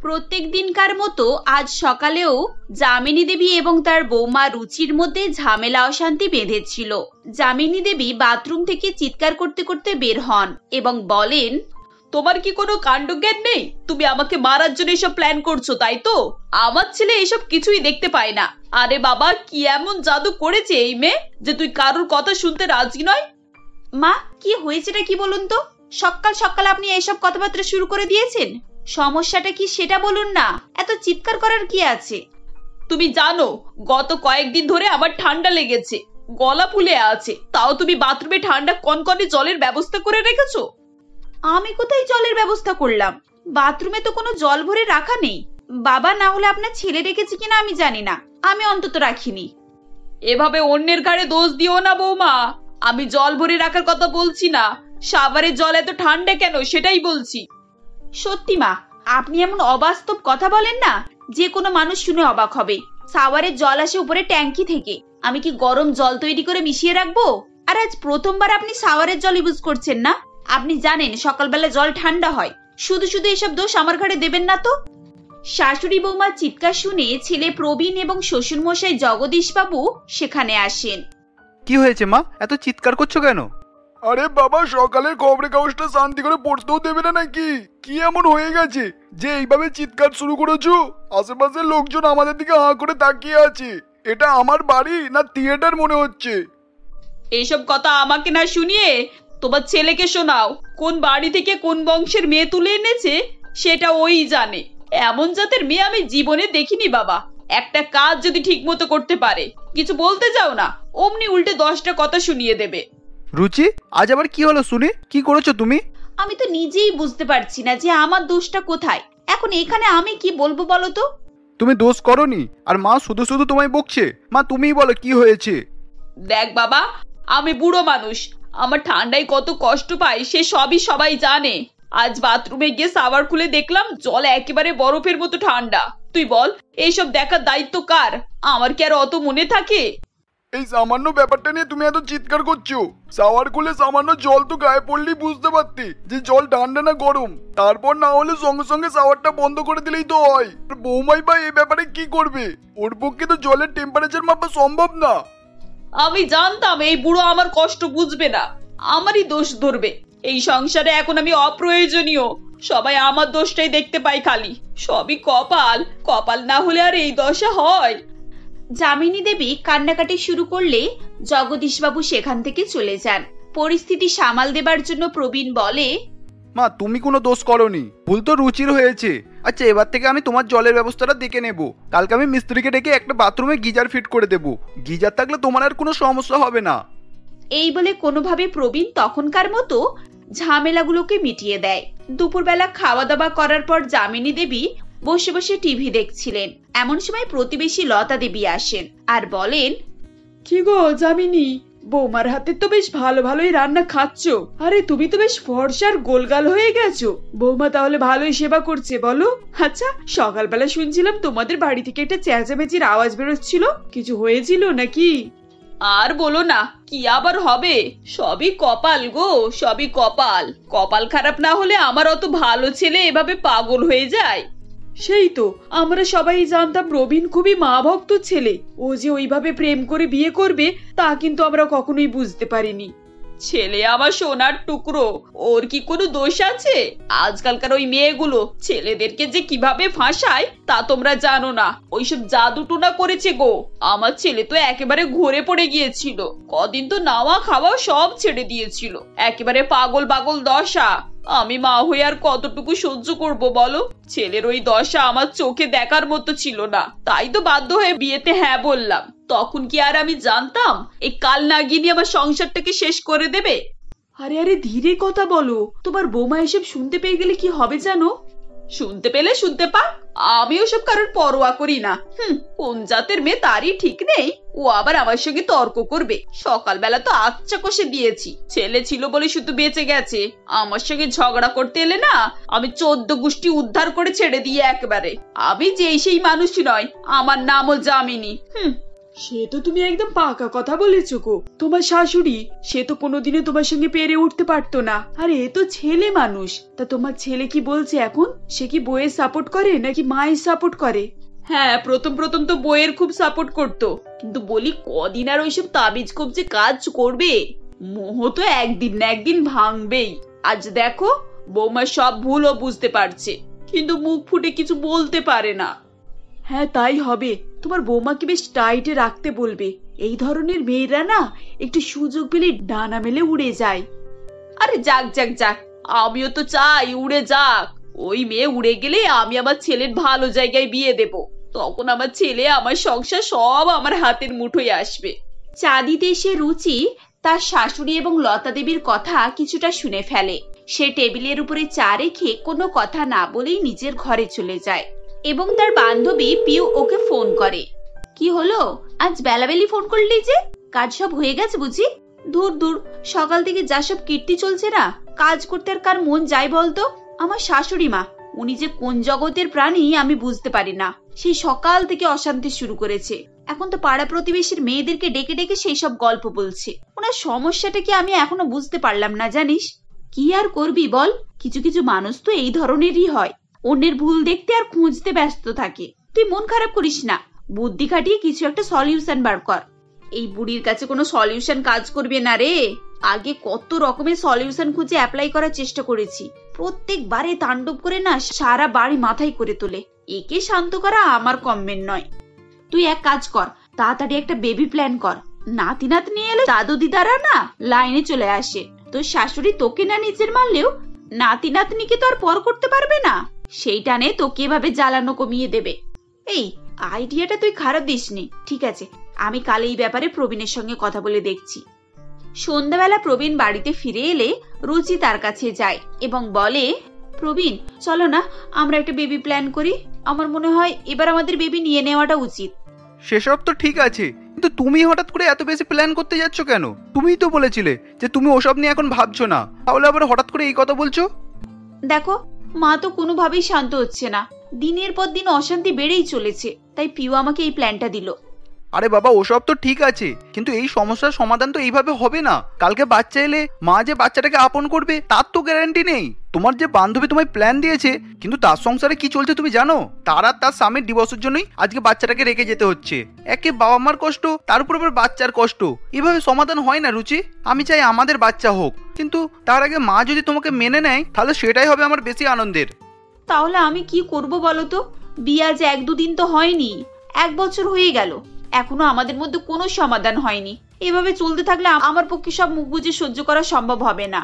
প্রত্যেক দিনকার মতো আজ সকালেও যামিনী দেবী এবং তার বৌমা রুচির মধ্যে ঝামেলা অশান্তি বেঁধেছিল। যামিনী দেবী বাথরুম থেকে চিৎকার করতে করতে বের হন এবং বলেন, তোমার কি কোনো কাণ্ডজ্ঞান নেই? তুমি আমাকে মারার জন্য এসব প্ল্যান করছো, তাই তো? আমার ছেলে এসব কিছুই দেখতে পায় না। আরে বাবা, কি এমন জাদু করেছে এই মেয়ে যে তুই কারোর কথা শুনতে রাজি নয়? মা, কি হয়েছেটা কি বলুন তো? সকাল সকাল আপনি এইসব কথাবার্তা শুরু করে দিয়েছেন। সমস্যাটা কি সেটা বলুন না, এত চিৎকার করার কি আছে? তুমি জানো গত কয়েকদিন ধরে আমার ঠান্ডা লেগেছে, গলা ফুলে আছে, তাও তুমি বাথরুমে ঠান্ডা কনকনে জলের ব্যবস্থা করে রেখেছো। আমি কোথায় জলের ব্যবস্থা করলাম? বাথরুমে তো কোনো জল ভরে রাখা নেই। বাবা না হলে আপনার ছেলে রেখেছে কিনা আমি জানি না, আমি অন্তত রাখিনি। এভাবে অন্যের ঘাড়ে দোষ দিও না বৌমা। আমি জল ভরে রাখার কথা বলছি না, শাওয়ারের জল এত ঠান্ডা কেন সেটাই বলছি। সত্যি মা, আপনি এমন অবাস্তব কথা বলেন না যে কোনো মানুষ শুনে অবাক হবে। শাওয়ারের জল আসে উপরে ট্যাঙ্কি থেকে, আমি কি গরম জল তৈরি করে মিশিয়ে রাখবো? আর আজ প্রথমবার আপনি শাওয়ারের জল ইউজ করছেন না? আপনি জানেন সকালবেলা জল ঠান্ডা হয়। শুধু শুধু এসব দোষ আমার ঘাড়ে দেবেন না তো। শাশুড়ি বৌমার চিৎকার শুনে ছেলে প্রবীণ এবং শ্বশুর মশাই জগদীশ বাবু সেখানে আসেন। কি হয়েছে মা, এত চিৎকার করছো কেন? আরে বাবা, সকালের খবরের কাগজটা শান্তি করে পড়তেও দেবে না নাকি? কি এমন হয়ে গেছে যে এইভাবে চিৎকার শুরু করেছো? আশেপাশের লোকজন আমাদের দিকে হাঁ করে তাকিয়ে আছে। এটা আমার বাড়ি না থিয়েটার মনে হচ্ছে? এইসব কথা আমাকে না শুনিয়ে তোমার ছেলেকে শোনাও। কোন বাড়ি থেকে কোন বংশের মেয়ে তুলে এনেছে সেটা ওই জানে। এমন জাতের মেয়ে আমি জীবনে দেখিনি বাবা। একটা কাজ যদি ঠিক মতো করতে পারে, কিছু বলতে যাও না, অমনি উল্টে 10টা কথা শুনিয়ে দেবে। রুচি, আজ আবার কি হলো শুনি? কি করেছো তুমি? আমি তো নিজেই বুঝতে পারছি না যে আমার দোষটা কোথায়। এখন এখানে আমি কি বলবো বলো তো? তুমি দোষ করনি, আর মা শুধু শুধু তোমায় বকছে। মা তুমিই বলো কি হয়েছে। দেখ বাবা, আমি বুড়ো মানুষ, আমার ঠান্ডায় কত কষ্ট পাই সে সবই সবাই জানে। আজ বাথরুমে গিয়ে শাওয়ার খুলে দেখলাম জল একেবারে বরফের মতো ঠান্ডা। তুই বল, এইসব দেখার দায়িত্ব কার? আমার কি আর অত মনে থাকে? এই সামান্য ব্যাপারটা নিয়ে তুমি এত চিৎকার করছো? শাওয়ার খুলে সামান্য জল তো গায়ে পড়লেই বুঝতে পারতি যে জল ঠান্ডা না গরম। তারপর না হলে সঙ্গে সঙ্গে শাওয়ারটা বন্ধ করে দিলেই তো হয়। বৌমাই বা এই ব্যাপারে কি করবে? ওর পক্ষে তো জলের টেম্পারেচার মাপা সম্ভব না। আমি জানতাম এই বুড়ো আমার কষ্ট বুঝবে না, আমারই দোষ ধরবে। এই সংসারে এখন আমি অপ্রয়োজনীয়, সবাই আমার দোষটাই দেখতে পাই খালি। সবই কপাল, কপাল না হলে আর এই দশা হয়? যামিনী দেবী কান্নাকাটি শুরু করলে জগদীশবাবু সেখান থেকে চলে যান। পরিস্থিতি সামাল দেবার জন্য প্রবীণ বলে, মা তুমি কোনো দোষ করনি, ভুল তো রুচির হয়েছে। আচ্ছা, এবার থেকে আমি তোমার জলের ব্যবস্থাটা দেখে নেব। কালকে আমি মিস্ত্রিকে ডেকে একটা বাথরুমে গিজার ফিট করে দেবো। গিজার থাকলে তোমার আর কোনো সমস্যা হবে না। এই বলে কোনোভাবে প্রবীণ তখনকার মতো ঝামেলাগুলোকে মিটিয়ে দেয়। দুপুরবেলা খাওয়া দাওয়া করার পর যামিনী দেবী বসে বসে টিভি দেখছিলেন। এমন সময় প্রতিবেশী লতা দেবী আসেন আর বলেন, কি গো যামিনী, বৌমার হাতে তো বেশ ভালো ভালোই রান্না খাচ্ছ। আরে তুমি তো বেশ ফর্সার গোলগাল হয়ে গেছো। বৌমা তাহলে ভালোই সেবা করছে বলো? আচ্ছা, সকালবেলা শুনছিলাম তোমাদের বাড়ি থেকে একটা চেঁচামেচির আওয়াজ বেরোচ্ছিল, কিছু হয়েছিল নাকি? আর বলো না, কি আবার হবে? সবই কপাল গো, সবই কপাল। কপাল খারাপ না হলে আমার অত ভালো ছেলে এভাবে পাগল হয়ে যায়? সেই তো, আমরা সবাই জানতাম প্রবীণ খুবই মা ভক্ত ছেলে। ও যে ওইভাবে প্রেম করে বিয়ে করবে তা কিন্তু আমরা কখনোই বুঝতে পারিনি। ছেলে আমার সোনার টুকরো, ওর কি কোনো দোষ আছে? আজকালকার ওই মেয়েগুলো ছেলেদেরকে যে কিভাবে ফাঁসায় তা তোমরা জানো না। ওইসব জাদু টোনা করেছে গো। আমার ছেলে তো একেবারে ঘুরে পড়ে গিয়েছিল, কদিন তো নাওয়া খাওয়া সব ছেড়ে দিয়েছিল, একেবারে পাগল পাগল দশা। আমি মা হয়ে আর কতটুকু সহ্য করব বলো? ছেলের ওই দশা আমার চোখে দেখার মতো ছিল না, তাই তো বাধ্য হয়ে বিয়েতে হ্যাঁ বললাম। তখন কি আর আমি জানতাম এই কাল নাগিনী আমার সংসারটাকে শেষ করে দেবে? আরে আরে ধীরে কথা বলো, তোমার বৌমা এসব শুনতে পেয়ে গেলে কি হবে জানো? শুনতে পেলে শুনতে পা, আমি ওসব কারোর পরোয়া করি না। কোন জাতের মেয়ে তারই ঠিক নেই, ও আবার আমার সঙ্গে তর্ক করবে। সকালবেলা তো আচ্ছা কষে দিয়েছি, ছেলে ছিল বলে শুধু বেঁচে গেছে। আমার সঙ্গে ঝগড়া করতে এলে না, আমি 14 গোষ্ঠী উদ্ধার করে ছেড়ে দিয়ে একেবারে। আমি যে সেই মানুষ নয়, আমার নামও যামিনী। সে তো তুমি একদম পাকা কথা বলেছো গো। তোমার শাশুড়ি সে তো কোনোদিনও তোমার সঙ্গে পেরে উঠতে পারতো না, আর এ তো ছেলে মানুষ। তা তোমার ছেলে কি বলছে এখন? সে কি বইয়ের সাপোর্ট করে নাকি মায়ের সাপোর্ট করে? হ্যাঁ, প্রথম প্রথম তো বইয়ের খুব সাপোর্ট করতো, কিন্তু বলি কদিন আর ওইসব তাবিজ কবজে কাজ করবে? মোহ তো একদিন না একদিন ভাঙবেই। আজ দেখো বৌমা সব ভুলও বুঝতে পারছে, কিন্তু মুখ ফুটে কিছু বলতে পারে না। হ্যাঁ তাই হবে, তোমার বৌমাকে বেশ টাইটে রাখতে বলবে। এই ধরনের মেয়েরা না একটু সুযোগ পেলে ডানা মেলে উড়ে যায়। আরে যাক যাক যাক, আমিও তো চাই উড়ে যাক। ওই মেয়ে উড়ে গেলে আমি আমার ছেলের ভালো জায়গায় বিয়ে দেব, তখন আমার ছেলে আমার সংসার সব আমার হাতের মুঠোয় আসবে। চা দিতে এসে রুচি তার শাশুড়ি এবং লতা দেবীর কথা কিছুটা শুনে ফেলে। সে টেবিলের উপরে চা রেখে কোনো কথা না বলেই নিজের ঘরে চলে যায় এবং তার বান্ধবী পিউ ওকে ফোন করে। কি হলো, আজ বেলাবেলি ফোন করলি যে? কাজ সব হয়ে গেছে বুঝি? দূর দূর, সকাল থেকে যা সব কীর্তি চলছে না, কাজ করতে আর কার মন যায় বলতো? আমার শাশুড়ি মা, উনি যে কোন জগতের প্রাণী আমি বুঝতে পারি না। সেই সকাল থেকে অশান্তি শুরু করেছে। এখন তো পাড়া প্রতিবেশীর মেয়েদেরকে ডেকে ডেকে সেই সব গল্প বলছে। ওনার সমস্যাটা কি আমি এখনো বুঝতে পারলাম না জানিস। কি আর করবি বল, কিছু কিছু মানুষ তো এই ধরনেরই হয়, অন্যের ভুল দেখতে আর খুঁজতে ব্যস্ত থাকে। তুই মন খারাপ করিস না, বুদ্ধি খাটিয়ে কিছু একটা সলিউশন বার কর। এই বুড়ির কাছে কোনো সলিউশন কাজ করবে না রে। আগে কত রকমের সলিউশন খুঁজে অ্যাপ্লাই করার চেষ্টা করেছি, প্রত্যেকবারে তাণ্ডব করে না সারা বাড়ি মাথায় করে তোলে। একে শান্ত করা আমার কমের নয়। তুই এক কাজ কর, তাড়াতাড়ি একটা বেবি প্ল্যান কর। নাতি নাতনি এলে দাদু দিদারা না লাইনে চলে আসে। তোর শাশুড়ি তোকে না নিজের মানলেও নাতি নাতনিকে তো আর পর করতে পারবে না। সেই টানে তোকে এভাবে জ্বালানো কমিয়ে দেবে। এই আইডিয়াটা তুই খারাপ দিসনি। ঠিক আছে, আমি কাল এই ব্যাপারে প্রবীণের সঙ্গে কথা বলে দেখছি। সন্ধ্যাবেলা প্রবীণ বাড়িতে ফিরে এলে রুচি তার কাছে যায় এবং বলে, প্রবীণ চলো না আমরা একটা বেবি প্ল্যান করি। আমার মনে হয় এবার আমাদের বেবি নিয়ে নেওয়াটা উচিত। সেসব তো ঠিক আছে, কিন্তু তুমি হঠাৎ করে এত বেশি প্ল্যান করতে যাচ্ছ কেন? তুমিই তো বলেছিলে যে তুমি ওসব নিয়ে এখন ভাবছো না, তাহলে আবার হঠাৎ করে এই কথা বলছো? দেখো, মা তো কোনোভাবেই শান্ত হচ্ছে না, দিনের পর দিন অশান্তি বেড়েই চলেছে। তাই পিউ আমাকে এই প্ল্যানটা দিল। আরে বাবা, ওসব তো ঠিক আছে, কিন্তু এই সমস্যার সমাধান তো এইভাবে হবে না। কালকে বাচ্চা এলে মা যে বাচ্চাটাকে আপন করবে তার তো গ্যারান্টি নেই। তোমার যে বান্ধবী তোমায় প্ল্যান দিয়েছে, কিন্তু তার সংসারে কি চলছে তুমি জানো? তার আর তার স্বামীর ডিভোর্সের জন্যই আজকে বাচ্চাটাকে রেখে যেতে হচ্ছে। একে বাবা মার কষ্ট, তার উপর আবার বাচ্চার কষ্ট, এভাবে সমাধান হয় না রুচি। আমি চাই আমাদের বাচ্চা হোক, কিন্তু তার আগে মা যদি তোমাকে মেনে নেয় তাহলে সেটাই হবে আমার বেশি আনন্দের। তাহলে আমি কি করব বলো তো? বিয়ে আজ 1-2 দিন তো হয়নি, 1 বছর হয়ে গেল, এখনো আমাদের মধ্যে কোনো সমাধান হয়নি। এভাবে চলতে থাকলে আমার পক্ষে সব মুখ বুজে সহ্য করা সম্ভব হবে না।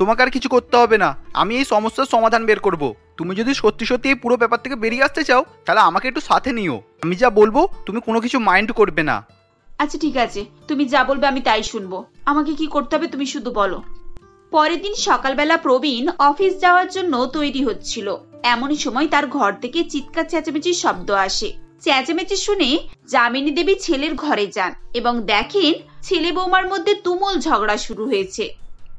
তোমাকে আর কিছু করতে হবে না, আমি এই সমস্যার সমাধান বের করব। তুমি যদি সত্যি সত্যি এই পুরো ব্যাপার থেকে বেরিয়ে আসতে চাও তাহলে আমাকে একটু সাথে নিও। আমি যা বলবো তুমি কোনো কিছু মাইন্ড করবে না। আচ্ছা ঠিক আছে, তুমি যা বলবে আমি তাই শুনবো। আমাকে কি করতে হবে তুমি শুধু বলো। পরের দিন সকালবেলা প্রবীণ অফিস যাওয়ার জন্য তৈরি হচ্ছিল। এমনই সময় তার ঘর থেকে চিৎকার চেঁচামেচির শব্দ আসে। চেঁচামেচি শুনে যামিনী দেবী ছেলের ঘরে যান এবং দেখেন ছেলে বৌমার মধ্যে তুমুল ঝগড়া শুরু হয়েছে।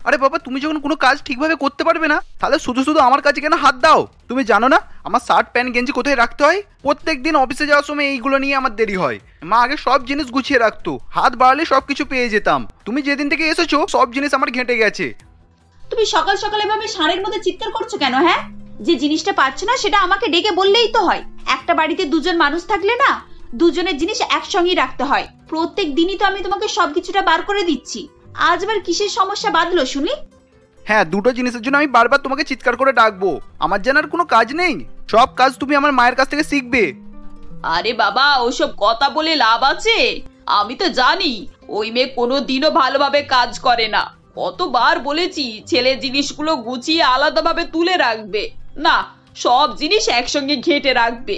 আরে বাবা, তুমি যখন কোনো কাজ ঠিকভাবে করতে পারবে না তাহলে শুধু শুধু আমার কাছে কেন হাত দাও? তুমি জানো না আমার শার্ট প্যান্ট গেঞ্জি কোথায় রাখতে হয়? প্রত্যেক দিন অফিসে যাওয়ার সময় এইগুলো নিয়ে আমার দেরি হয়। মা আগে সব জিনিস গুছিয়ে রাখতো, হাত বাড়ালে সবকিছু পেয়ে যেতাম। তুমি যেদিন থেকে এসেছো সব জিনিস আমার ঘেঁটে গেছে। তুমি সকাল সকাল এভাবে ষাঁড়ের মধ্যে চিৎকার করছো কেন? হ্যাঁ, যে জিনিসটা পাচ্ছ না সেটা আমাকে ডেকে বললেই তো হয়। একটা বাড়িতে দুজন মানুষ থাকলে না দুজনের জিনিস একসঙ্গেই রাখতে হয়। প্রত্যেক দিনই তো আমি তোমাকে সবকিছুটা বার করে দিচ্ছি, আজ আবার কিসের সমস্যা বাঁধলো শুনি? হ্যাঁ, দুটো জিনিসের জন্য আমি বারবার তোমাকে চিৎকার করে ডাকবো? আমার জানার কোনো কাজ নেই? সব কাজ তুমি আমার মায়ের কাছ থেকে শিখবে। আরে বাবা, ওসব কথা বলে লাভ আছে? আমি তো জানি ওই মেয়ে কোনো দিনও ভালোভাবে কাজ করে না। কতবার বলেছি ছেলে জিনিসগুলো গুছিয়ে আলাদাভাবে তুলে রাখবে, না সব জিনিস একসঙ্গে ঘেঁটে রাখবে।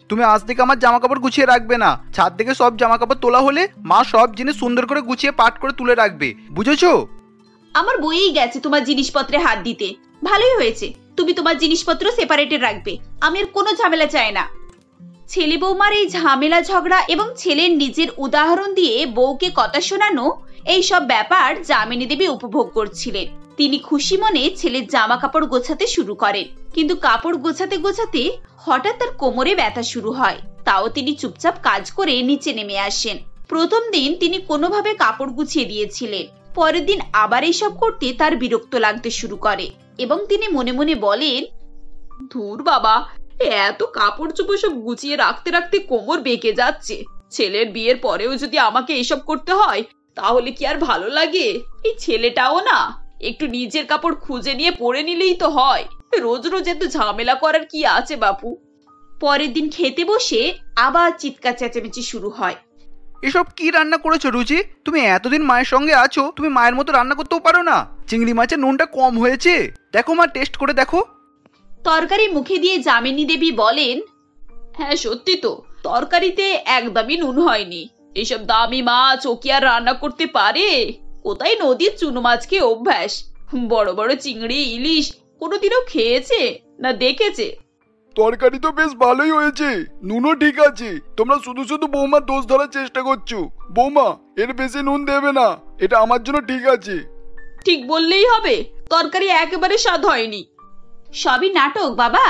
তুমি আজ থেকে আমার জামা কাপড় গুছিয়ে রাখবে না। ছাদ থেকে সব জামা কাপড় তোলা হলে মা সব জিনিস সুন্দর করে গুছিয়ে পাট করে তুলে রাখবে, বুঝেছো? আমার বইয়েই গেছে তোমার জিনিসপত্রে হাত দিতে। ভালোই হয়েছে, তুমি তোমার জিনিসপত্র সেপারেটে রাখবে, আমি আর কোনো ঝামেলা চাই না। ছেলে বৌমার এই ঝামেলা ঝগড়া এবং ছেলের নিজের উদাহরণ দিয়ে বউকে কথা শোনানো, এই সব ব্যাপার যামিনী দেবী উপভোগ করছিলেন। তিনি খুশি মনে ছেলের জামা কাপড় গোছাতে শুরু করেন, কিন্তু কাপড় গোছাতে গোছাতে হঠাৎ তার কোমরে ব্যথা শুরু হয়। তাও তিনি চুপচাপ কাজ করে নিচে নেমে আসেন। প্রথম দিন তিনি কোনোভাবে কাপড় গুছিয়ে দিয়েছিলেন, পরের দিন আবার এইসব করতে তার বিরক্ত লাগতে শুরু করে এবং তিনি মনে মনে বলেন, ধুর বাবা, এত কাপড় চোপড় সব গুছিয়ে রাখতে রাখতে কোমর বেঁকে যাচ্ছে। ছেলের বিয়ের পরেও যদি আমাকে এসব করতে হয় তাহলে কি আর ভালো লাগে? এই ছেলেটাও না একটু নিজের কাপড় খুঁজে নিয়ে পরে নিলেই তো হয়, রোজ রোজ এত ঝামেলা করার কি আছে বাপু। পরের দিন খেতে বসে আবার চিৎকার চেঁচামেচি শুরু হয়। এসব কি রান্না করেছো রুচি? তুমি এতদিন মায়ের সঙ্গে আছো, তুমি মায়ের মতো রান্না করতেও পারো না? চিংড়ি মাছের নুনটা কম হয়েছে, দেখো মা, টেস্ট করে দেখো। তরকারি মুখে দিয়ে যামিনী দেবী বলেন, হ্যাঁ সত্যি তো, তরকারিতে একদমই নুন হয়নি। এসব দামি মাছ ও কি আর রান্না করতে পারে? কোথায় নদীর চুনো মাছ খেয়ে অভ্যাস, বড় বড় চিংড়ি ইলিশ কোনোদিনও খেয়েছে না দেখেছে? তরকারি তো বেশ ভালোই হয়েছে, নুনও ঠিক আছে। তোমরা শুধু শুধু বৌমার দোষ ধরার চেষ্টা করছো। বৌমা, এর বেশি নুন দেবে না, এটা আমার জন্য ঠিক আছে। ঠিক বললেই হবে, তরকারি একেবারে স্বাদ হয়নি। সবই নাটক বাবা।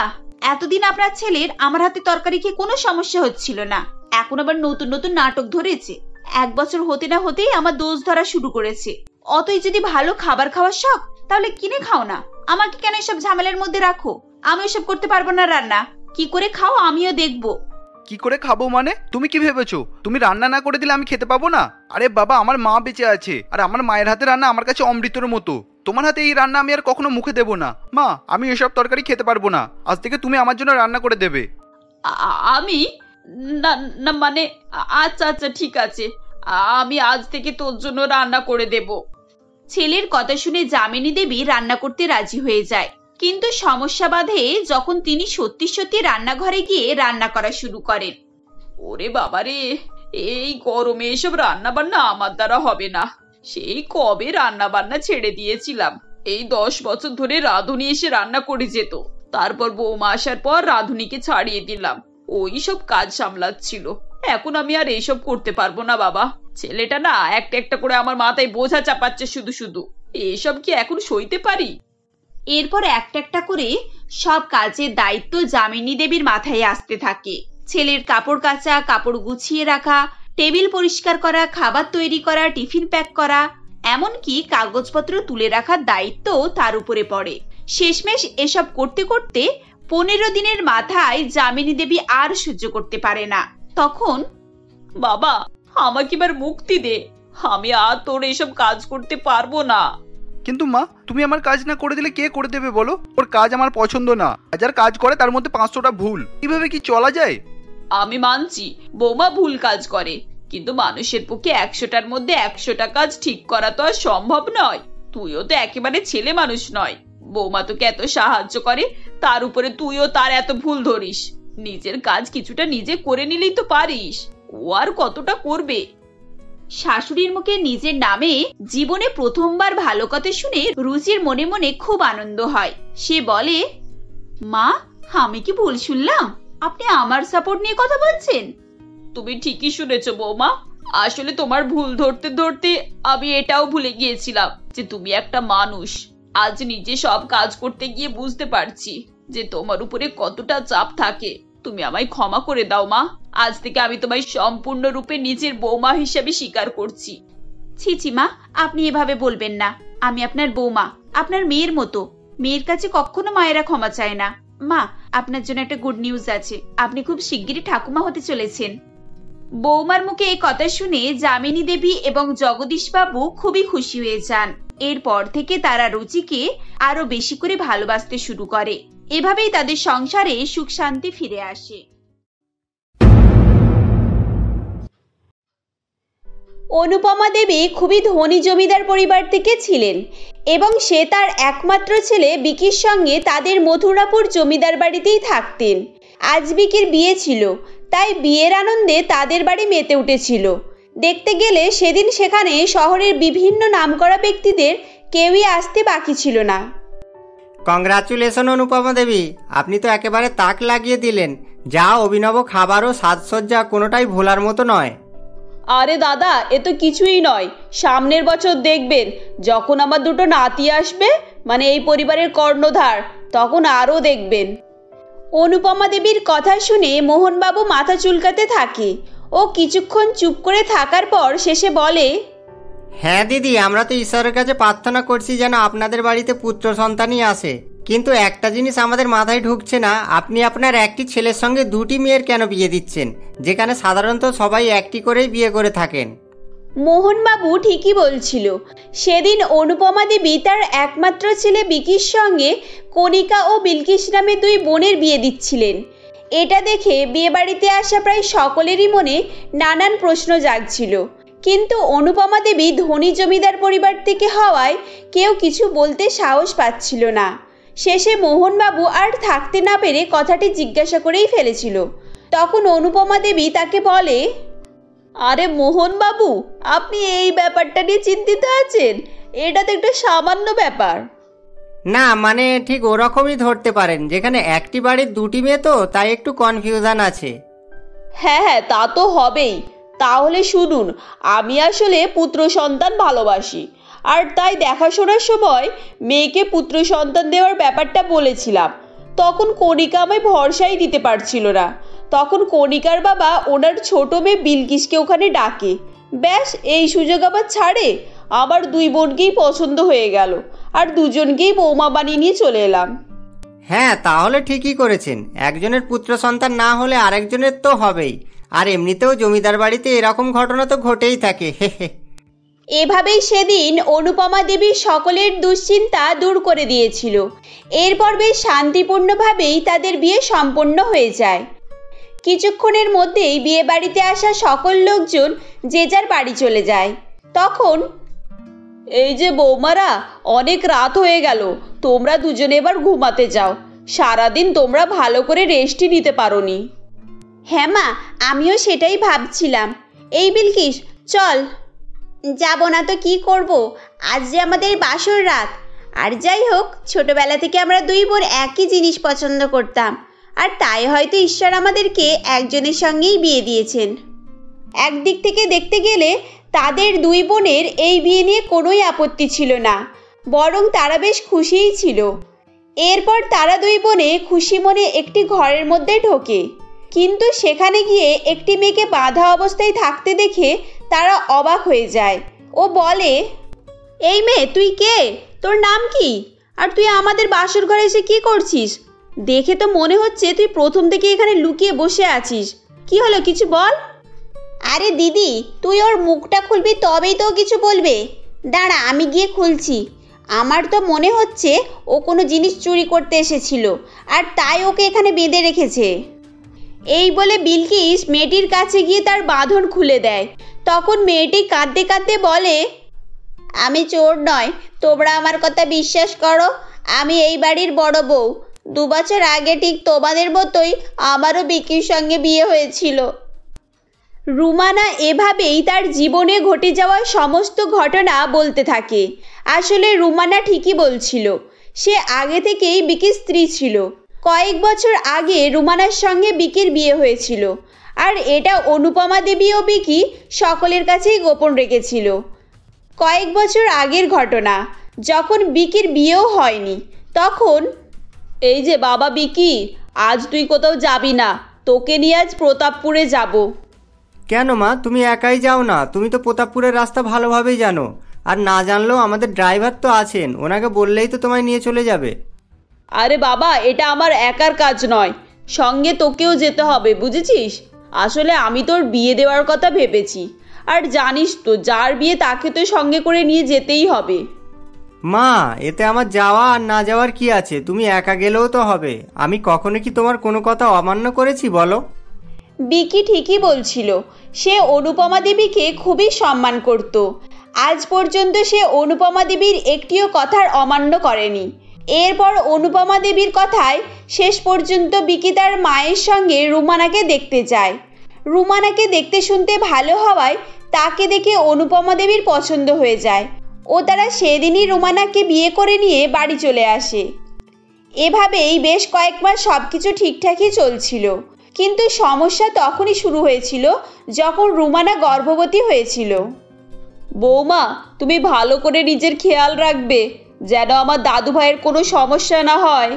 এতদিন আপনার ছেলের আমার হাতে তরকারি খেয়ে কোনো সমস্যা হচ্ছিল না, এখন আবার নতুন নতুন নাটক ধরেছে। 1 বছর হতে না হতেই আমার দোষ ধরা শুরু করেছে। অতই যদি ভালো খাবার খাওয়ার শখ, তাহলে কিনে খাও না, আমাকে কেন এসব ঝামেলার মধ্যে রাখো? আমি এসব করতে পারবো না রান্না, কি করে খাও আমিও দেখবো। কি করে খাবো মানে? তুমি কি ভেবেছো তুমি রান্না না করে দিলে আমি খেতে পাবো না? আরে বাবা, আমার মা বেঁচে আছে, আর আমার মায়ের হাতে রান্না আমার কাছে অমৃতের মতো। তোমার হাতে এই রান্না আমি আর কখনো মুখে দেবো না। মা, আমি এসব তরকারি খেতে পারবো না, আজ থেকে তুমি আমার জন্য রান্না করে দেবে। আমি না না মানে, আচ্ছা আচ্ছা ঠিক আছে, আমি আজ থেকে তোর জন্য রান্না করে দেব। ছেলের কথা শুনে যামিনী দেবী রান্না করতে রাজি হয়ে যায়, কিন্তু সমস্যা বাধে যখন তিনি সত্যি সত্যি রান্নাঘরে গিয়ে রান্না করা শুরু করেন। ওরে বাবারে, এই গরমে এসব রান্না বান্না আমার দ্বারা হবে না। সেই কবে রান্না বান্না ছেড়ে দিয়েছিলাম। এই 10 বছর ধরে রাঁধুনি এসে রান্না করে যেত, তারপর বৌমা আসার পর রাঁধুনিকে ছাড়িয়ে দিলাম, ওই সব কাজ সামলাচ্ছিল। এখন আমি আর এইসব করতে পারবো না বাবা। ছেলেটা না একটা একটা করে আমার মাথায় বোঝা চাপাচ্ছে শুধু শুধু, এসব কি এখন সইতে পারি? এরপর একটা একটা করে সব কাজের দায়িত্ব যামিনী দেবীর মাথায় আসতে থাকে। ছেলের কাপড় কাচা, কাপড় গুছিয়ে রাখা, টেবিল পরিষ্কার করা, খাবার তৈরি করা, টিফিন প্যাক করা, এমনকি কাগজপত্র তুলে রাখার দায়িত্ব তার উপরে পড়ে। শেষমেশ এসব করতে করতে 15 দিনের মাথায় যামিনী দেবী আর সহ্য করতে পারে না। তখন, বাবা আমাকে এবার মুক্তি দে, আমি আর তোর এসব কাজ করতে পারবো না। কিন্তু মা, তুমি আমার কাজ না করে দিলে কে করে দেবে বলো? ওর কাজ আমার পছন্দ না, যার কাজ করে তার মধ্যে 500টা ভুল, কিভাবে কি চলা যায়? আমি মানছি বৌমা ভুল কাজ করে, কিন্তু মানুষের পক্ষে 100টার মধ্যে 100টা কাজ ঠিক করা তো আর সম্ভব নয়। তুইও তো একেবারে ছেলে মানুষ নয়, বৌমা তোকে এত সাহায্য করে, তার উপরে তুইও তার এত ভুল ধরিস। নিজের কাজ কিছুটা নিজে করে নিলেই তো পারিস, ও আর কতটা করবে? শাশুড়ির মুখে নিজের নামে জীবনে প্রথমবার ভালো কথা শুনে রুচির মনে মনে খুব আনন্দ হয়। সে বলে, মা, আমি কি ভুল শুনলাম? আপনি আমার সাপোর্ট নিয়ে কথা বলছেন? তুমি ঠিকই শুনেছো বৌমা, আসলে তোমার ভুল ধরতে ধরতে আমি এটাও ভুলে গিয়েছিলাম যে তুমি একটা মানুষ। আজ নিজে সব কাজ করতে গিয়ে বুঝতে পারছি যে তোমার উপরে কতটা চাপ থাকে। তুমি আমায় ক্ষমা করে দাও মা, আজ থেকে আমি তোমায় সম্পূর্ণরূপে নিজের বৌমা হিসেবে স্বীকার করছি। ছি ছি মা, আপনি এভাবে বলবেন না, আমি আপনার বৌমা, আপনার মেয়ের মতো। মেয়ের কাছে কখনো মায়েরা ক্ষমা চায় না। মা, আপনার জন্য একটা গুড নিউজ আছে, আপনি খুব শিগগিরই ঠাকুমা হতে চলেছেন। বৌমার মুখে এই কথা শুনে যামিনী দেবী এবং জগদীশ বাবু খুবই খুশি হয়ে যান। এরপর থেকে তারা রুচিকে আরো বেশি করে ভালোবাসতে শুরু করে। এভাবেই তাদের সংসারে সুখ শান্তি ফিরে আসে। অনুপমা দেবী খুবই ধনী জমিদার পরিবার থেকে ছিলেন এবং সে তার একমাত্র ছেলে বিকির সঙ্গে তাদের মথুরাপুর জমিদার বাড়িতেই থাকতেন। আজ বিকির বিয়ে ছিল, তাই বিয়ের আনন্দে তাদের বাড়ি মেতে উঠেছিল। দেখতে গেলে সেদিন সেখানে শহরের বিভিন্ন নামকরা ব্যক্তিদের কেউই আসতে বাকি ছিল না। কংগ্রাচুলেশন অনুপমা দেবী, আপনি তো একেবারে তাক লাগিয়ে দিলেন। যা অভিনব খাবার ও সাজসজ্জা, কোনোটাই ভোলার মতো নয়। আরে দাদা, এ তো কিছুই নয়। সামনের বছর দেখবেন যখন আমার দুটো নাতি আসবে, মানে এই পরিবারের কর্ণধার, তখন আরো দেখবেন। অনুপমা দেবীর কথা শুনে মোহনবাবু মাথা চুলকাতে থাকে। ও কিছুক্ষণ চুপ করে থাকার পর শেষে বলে, হ্যাঁ দিদি, আমরা তো ঈশ্বরের কাছে প্রার্থনা করছি যেন আপনাদের বাড়িতে পুত্র সন্তানই আসে, কিন্তু একটা জিনিস আমাদের মাথায় ঢুকছে না, আপনি আপনার একটি ছেলের সঙ্গে দুটি মেয়ের কেন বিয়ে দিচ্ছেন, যেখানে সাধারণত সবাই একটি করেই বিয়ে করে থাকেন। মোহনবাবু ঠিকই বলছিল। সেদিন অনুপমা দেবী তার একমাত্র ছেলে বিকির সঙ্গে কণিকা ও বিলকিস নামে দুই বোনের বিয়ে দিচ্ছিলেন। এটা দেখে বিয়েবাড়িতে আসা প্রায় সকলেরই মনে নানান প্রশ্ন জাগছিল, কিন্তু অনুপমা দেবী ধনী জমিদার পরিবার থেকে হওয়ায় কেউ কিছু বলতে সাহস পাচ্ছিল না। শেষে মোহনবাবু আর থাকতে না পেরে কথাটি জিজ্ঞাসা করেই ফেলেছিল। তখন অনুপমা দেবী তাকে বলে, আরে মোহনবাবু, আপনি এই ব্যাপারটা নিয়ে চিন্তিত আছেন? এটা তো একটা সামান্য ব্যাপার। না মানে ঠিক ওরকমই ধরতে পারেন, যেখানে একটি বাড়ির দুটি মেয়ে তো তাই একটু কনফিউশন আছে। হ্যাঁ, তা তো হবেই। তাহলে শুনুন, আমি আসলে পুত্র সন্তান ভালোবাসি, আর তাই দেখাশোনার সময় মেয়েকে পুত্র সন্তান দেওয়ার ব্যাপারটা বলেছিলাম। তখন কণিকা আমায় ভরসাই দিতে পারছিল না। তখন কণিকার বাবা ওনার ছোট মেয়ে বিলকিসকে ওখানে ডাকে। ব্যাস, এই সুযোগ আবার ছাড়ে। আমার দুই বোনকেই পছন্দ হয়ে গেল, আর দুজনকেই বৌমা বানিয়ে নিয়ে চলে এলাম। হ্যাঁ, তাহলে ঠিকই করেছেন। একজনের পুত্র সন্তান না হলে আরেকজনের তো হবেই, আর এমনিতেও জমিদার বাড়িতে এরকম ঘটনা তো ঘটেই থাকে। এভাবেই সেদিন অনুপমা দেবী সকলের দুশ্চিন্তা দূর করে দিয়েছিল। এরপর বেশ শান্তিপূর্ণভাবেই তাদের বিয়ে সম্পন্ন হয়ে যায়। কিছুক্ষণের মধ্যেই বিয়ে বাড়িতে আসা সকল লোকজন যে যার বাড়ি চলে যায়। তখন, এই যে বৌমারা, অনেক রাত হয়ে গেল, তোমরা দুজনে এবার ঘুমাতে যাও। সারাদিন তোমরা ভালো করে রেস্টই নিতে পারোনি। হ্যাঁ মা, আমিও সেটাই ভাবছিলাম। এই বিলকিস, চল। যাব না তো কি করব, আজ যে আমাদের বাসর রাত। আর যাই হোক, ছোটবেলা থেকে আমরা দুই বোন একই জিনিস পছন্দ করতাম, আর তাই হয়তো ঈশ্বর আমাদেরকে একজনের সঙ্গেই বিয়ে দিয়েছেন। একদিক থেকে দেখতে গেলে তাদের দুই বোনের এই বিয়ে নিয়ে কোনোই আপত্তি ছিল না, বরং তারা বেশ খুশিই ছিল। এরপর তারা দুই বোনে খুশি মনে একটি ঘরের মধ্যে ঢোকে, কিন্তু সেখানে গিয়ে একটি মেয়েকে বাঁধা অবস্থায় থাকতে দেখে তারা অবাক হয়ে যায়। ও বলে, এই মেয়ে, তুই কে? তোর নাম কি? আর তুই আমাদের বাসর ঘরে এসে কি করছিস? দেখে তো মনে হচ্ছে তুই প্রথম থেকে এখানে লুকিয়ে বসে আছিস। কি হলো, কিছু বল। আরে দিদি, তুই ওর মুখটা খুলবি তবেই তো কিছু বলবে। দাঁড়া, আমি গিয়ে খুলছি। আমার তো মনে হচ্ছে ও কোনো জিনিস চুরি করতে এসেছিল, আর তাই ওকে এখানে বেঁধে রেখেছে। এই বলে বিলকিস মেয়েটির কাছে গিয়ে তার বাঁধন খুলে দেয়। তখন মেয়েটি কাঁদতে কাঁদতে বলে, আমি চোর নয়, তোমরা আমার কথা বিশ্বাস করো। আমি এই বাড়ির বড় বউ। 2 বছর আগে ঠিক তোমাদের মতোই আমারও বিকির সঙ্গে বিয়ে হয়েছিল। রুমানা এভাবেই তার জীবনে ঘটে যাওয়া সমস্ত ঘটনা বলতে থাকে। আসলে রুমানা ঠিকই বলছিল, সে আগে থেকেই বিকির স্ত্রী ছিল। কয়েক বছর আগে রুমানার সঙ্গে বিকির বিয়ে হয়েছিল, আর এটা অনুপমা দেবী ও বিকি সকলের কাছেই গোপন রেখেছিল। কয়েক বছর আগের ঘটনা, যখন বিকির বিয়েও হয়নি, তখন, এই যে বাবা বিকি, আজ তুই কোথাও যাবি না, তোকে নিয়ে আজ প্রতাপপুরে যাব। কেন মা, তুমি একাই যাও না? তুমি তো প্রতাপপুরের রাস্তা ভালোভাবেই জানো, আর না জানলেও আমাদের ড্রাইভার তো আছেন, ওনাকে বললেই তো তোমায় নিয়ে চলে যাবে। আরে বাবা, এটা আমার একার কাজ নয়, সঙ্গে তোকেও যেতে হবে, বুঝেছিস? আসলে আমি তোর বিয়ে দেওয়ার কথা ভেবেছি, আর জানিস তো যার বিয়ে তাকে তো সঙ্গে করে নিয়ে যেতেই হবে। মা, এতে আমার যাওয়া আর না যাওয়ার কি আছে? তুমি একা গেলেও তো হবে। আমি কখনো কি তোমার কোনো কথা অমান্য করেছি বলো? বিকি ঠিকই বলছিল। সে অনুপমা দেবীকে খুবই সম্মান করত। আজ পর্যন্ত সে অনুপমা দেবীর একটিও কথার অমান্য করেনি। এরপর অনুপমা দেবীর কথায় শেষ পর্যন্ত বিকি তার মায়ের সঙ্গে রুমানাকে দেখতে যায়। রুমানাকে দেখতে শুনতে ভালো হওয়ায় তাকে দেখে অনুপমা দেবীর পছন্দ হয়ে যায় ও তারা সেদিনই রুমানাকে বিয়ে করে নিয়ে বাড়ি চলে আসে। এভাবেই বেশ কয়েক মাস সবকিছু ঠিকঠাকই চলছিল, কিন্তু সমস্যা তখনই শুরু হয়েছিল যখন রুমানা গর্ভবতী হয়েছিল। বৌমা, তুমি ভালো করে নিজের খেয়াল রাখবে, যেন আমার দাদু ভাইয়ের কোনো সমস্যা না হয়।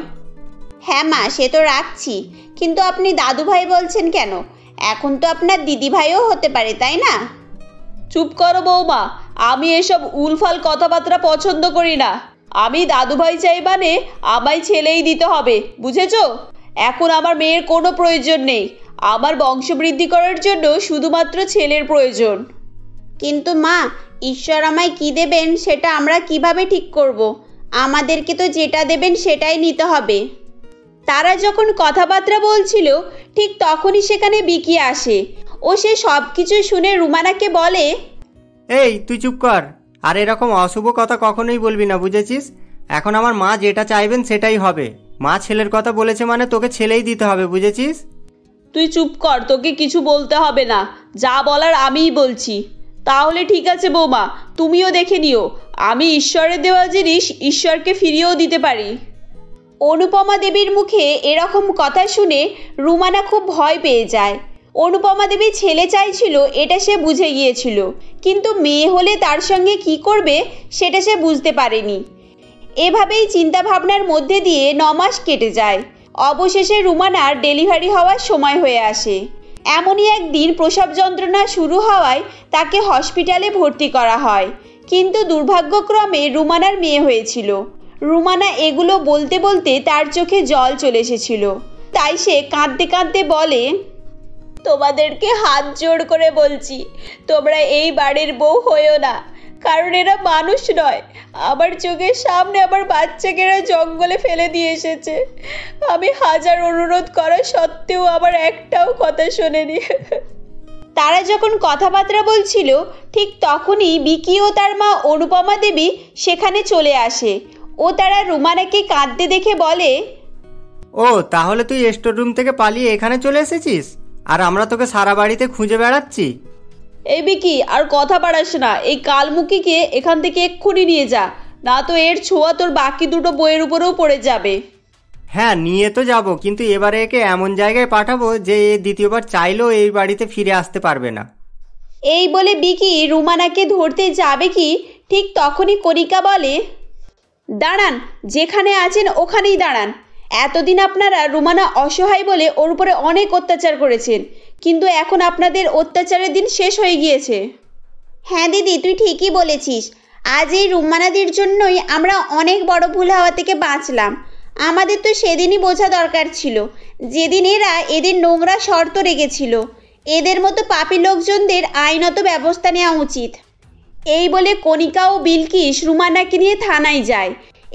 হ্যাঁ মা, সে তো রাখছি, কিন্তু আপনি দাদু ভাই বলছেন কেন? এখন তো আপনার দিদিভাইও হতে পারে, তাই না? চুপ করো বৌমা, আমি এসব উলফাল কথাবার্তা পছন্দ করি না। আমি দাদুভাই চাই মানে আমায় ছেলেই দিতে হবে, বুঝেছো? এখন আমার মেয়ের কোনো প্রয়োজন নেই। আমার বংশবৃদ্ধি করার জন্য শুধুমাত্র ছেলের প্রয়োজন। কিন্তু মা, ঈশ্বর আমায় কি দেবেন সেটা আমরা কিভাবে ঠিক করব? আমাদেরকে তো যেটা দেবেন সেটাই নিতে হবে। তারা যখন কথাবার্তা বলছিল ঠিক তখনই সেখানে বিকি আসে। ও সে সব কিছু শুনে রুমানাকে বলে, এই তুই চুপ কর, আর এরকম অশুভ কথা কখনোই বলবি না, বুঝেছিস? এখন আমার মা যেটা চাইবেন সেটাই হবে। মা ছেলের কথা বলেছে মানে তোকে ছেলেই দিতে হবে, বুঝেছিস? তুই চুপ কর, তোকে কিছু বলতে হবে না, যা বলার আমিই বলছি। তাহলে ঠিক আছে বৌমা, তুমিও দেখে নিও, আমি ঈশ্বরের দেওয়া জিনিস ঈশ্বরকে ফিরিয়েও দিতে পারি। অনুপমা দেবীর মুখে এরকম কথা শুনে রুমানা খুব ভয় পেয়ে যায়। অনুপমা দেবী ছেলে চাইছিল এটা সে বুঝে গিয়েছিল, কিন্তু মেয়ে হলে তার সঙ্গে কি করবে সেটা সে বুঝতে পারেনি। এভাবেই চিন্তা ভাবনার মধ্যে দিয়ে 9 মাস কেটে যায়। অবশেষে রুমানার ডেলিভারি হওয়ার সময় হয়ে আসে। এমনই একদিন প্রসব যন্ত্রণা শুরু হওয়ায় তাকে হসপিটালে ভর্তি করা হয়, কিন্তু দুর্ভাগ্যক্রমে রুমানার মেয়ে হয়েছিল। রুমানা এগুলো বলতে বলতে তার চোখে জল চলে এসেছিল, তাই সে কাঁদতে কাঁদতে বলে, তোমাদেরকে হাত জোড় করে বলছি, তোমরা এই বাড়ির বউ হয়েও না, কারণ এরা মানুষ নয়। আমার চোখের সামনে আমার বাচ্চাকে এরা জঙ্গলে ফেলে দিয়ে এসেছে। আমি হাজার অনুরোধ করা সত্ত্বেও আমার একটাও কথা শোনেনি। তারা যখন কথাবার্তা বলছিল ঠিক তখনই বিকি ও তার মা অনুপমা দেবী সেখানে চলে আসে। ও তারা রুমানাকে কাঁদতে দেখে বলে, ও তাহলে তুই স্টোর রুম থেকে পালিয়ে এখানে চলে এসেছিস, আর আমরা তোকে সারা বাড়িতে খুঁজে বেড়াচ্ছি। এই বিকি, আর কথা বাড়াস না, এই কালমুখীকে এখান থেকে এক্ষুনি নিয়ে যা, না তো এর ছোঁয়া তোর বাকি দুটো বইয়ের উপরেও পড়ে যাবে। হ্যাঁ নিয়ে তো যাব, কিন্তু এবারে একে এমন জায়গায় পাঠাবো যে এ দ্বিতীয়বার চাইলেও এই বাড়িতে ফিরে আসতে পারবে না। এই বলে বিকি রুমানাকে ধরতে যাবে কি ঠিক তখনই কণিকা বলে, দাঁড়ান, যেখানে আছেন ওখানেই দাঁড়ান। এতদিন আপনারা রুমানা অসহায় বলে ওর উপরে অনেক অত্যাচার করেছেন, কিন্তু এখন আপনাদের অত্যাচারের দিন শেষ হয়ে গিয়েছে। হ্যাঁ দিদি, তুই ঠিকই বলেছিস। আজ এই রুমানাদির জন্যই আমরা অনেক বড় ভুল হওয়া থেকে বাঁচলাম। আমাদের তো সেদিনই বোঝা দরকার ছিল, যেদিন এরা এদের নোংরা শর্ত রেখেছিল। এদের মতো পাপী লোকজনদের আইনত ব্যবস্থা নেওয়া উচিত। এই বলে কণিকা ও বিলকিস রুমানাকে নিয়ে থানায় যায়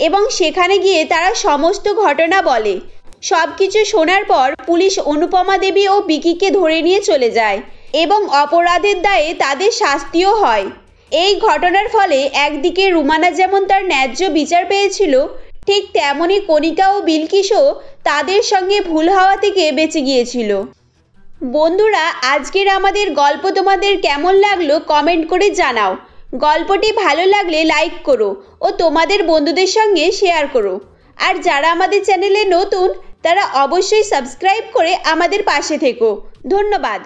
এবং সেখানে গিয়ে তারা সমস্ত ঘটনা বলে। সব কিছু শোনার পর পুলিশ অনুপমা দেবী ও বিকিকে ধরে নিয়ে চলে যায় এবং অপরাধের দায়ে তাদের শাস্তিও হয়। এই ঘটনার ফলে একদিকে রুমানা যেমন তার ন্যায্য বিচার পেয়েছিল, ঠিক তেমনি কণিকা ও বিলকিসও তাদের সঙ্গে ভুল হওয়া থেকে বেঁচে গিয়েছিল। বন্ধুরা, আজকের আমাদের গল্প তোমাদের কেমন লাগলো কমেন্ট করে জানাও। গল্পটি ভালো লাগলে লাইক করো ও তোমাদের বন্ধুদের সঙ্গে শেয়ার করো। আর যারা আমাদের চ্যানেলে নতুন তারা অবশ্যই সাবস্ক্রাইব করে আমাদের পাশে থেকো। ধন্যবাদ।